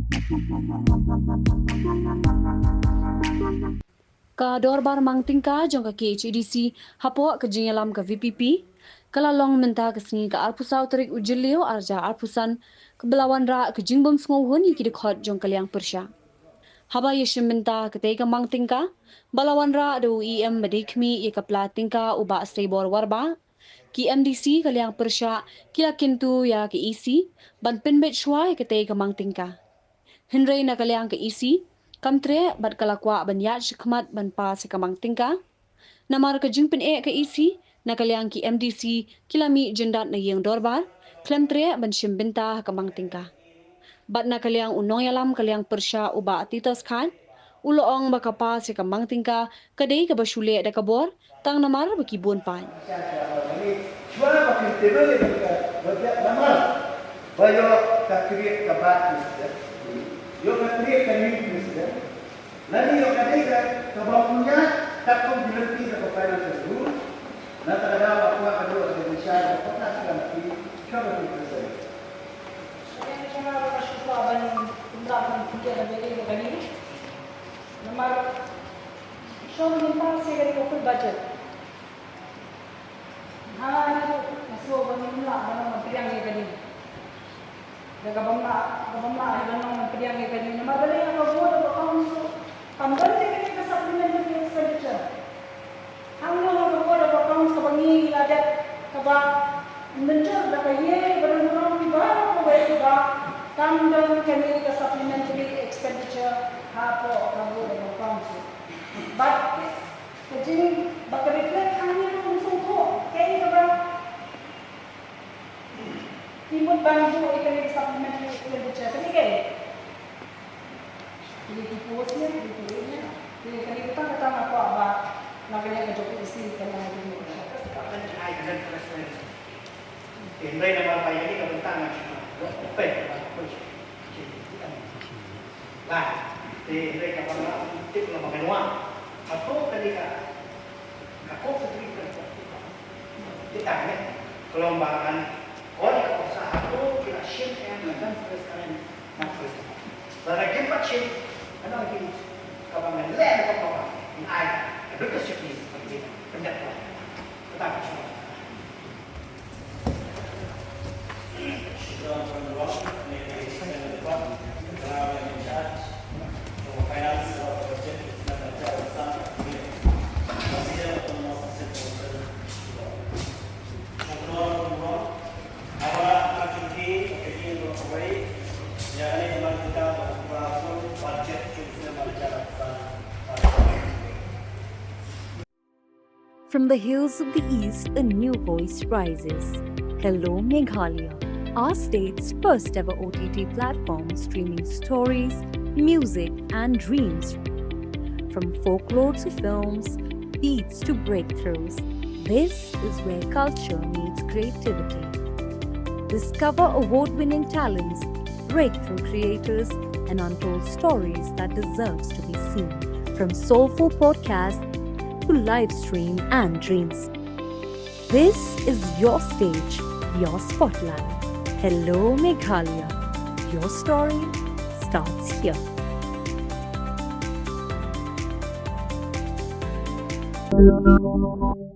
Ka dorbar mangtingka jong ka KHDC hapo ka jingalam ka VPP kala long menta ka singi ka alpusau tarik ujilio arja alpusan ke belawan ra ke jingbom sngohun iki dekhot jong kaliang persya. Haba yeshim menta ka tega mangtingka balawan ra do EM madikmi ye ka platingka uba stable warba ki MDC kaliang persya kila kintu ya ke isi ban pinbet shwa ka tega mangtingka. Henry na kaliang ke isi kamtre bat kalakwa ban yat shikmat ban pa se kamang tingka namar ka jingpin ke isi na kaliang ki MDC kilami jendat na yeng dorbar klemtre ban shimbinta kamang tingka bat na kaliang unong yalam kaliang persya uba atitos khan uloong bakapa se kamang tingka kadai ka basule da kabor tang namar bakibun pan Suara pakai tebel bagian namar bayo takriek kabat yo takriek kami misda lagi yo kadega kabapunya takut berhenti ke final tersebut na talaga ako kadua sa Indonesia pagka sa kanti coba kita saya Saya cuma kasih tahu tentang tiga dari ini. Nomor show minta saya dari full budget. Itu masuk banyak mana pilihan yang kini. Gabang na yang pilihan yang kini. Nomor beli apa buat apa kamu tambah lagi ke supplementary expenditure. Kamu apa buat apa kamu sebangi ada kaba mencur dah kaya barang-barang baru baik dah tambah kami ke supplementary expenditure apa kamu ada kamu. But jadi bakal reflect kami tu musuh tu kaya kaba timur bantu ikan ke supplementary expenditure kini kaya. Jadi tipuasnya, jadi kali kita kata apa nak kena kerja isi kena ini. Henry nama apa ini kebentangan open lah Henry kapal tip na makanwa atau ketika aku setrika kita ni kelombangan orang usaha aku kira shift and dan first kalian nak first dari keempat shift ada lagi kabangan lain apa ini ada betul shift ni pendapat tetap semua from the rock, make a extent of the button, allow them in charge. So finance of the project is not a job of some consider the most simple control our activity again of away yani teman kita berlangsung budget cukup berjalan. From the hills of the east, a new voice rises. Hello Meghalaya, our state's first ever OTT platform streaming stories, music, and dreams. From folklore to films, beats to breakthroughs, this is where culture meets creativity. Discover award-winning talents, breakthrough creators, and untold stories that deserves to be seen. From soulful podcasts to live stream and dreams. This is your stage, your spotlight. Hello Meghalaya. Your story starts here. Hello.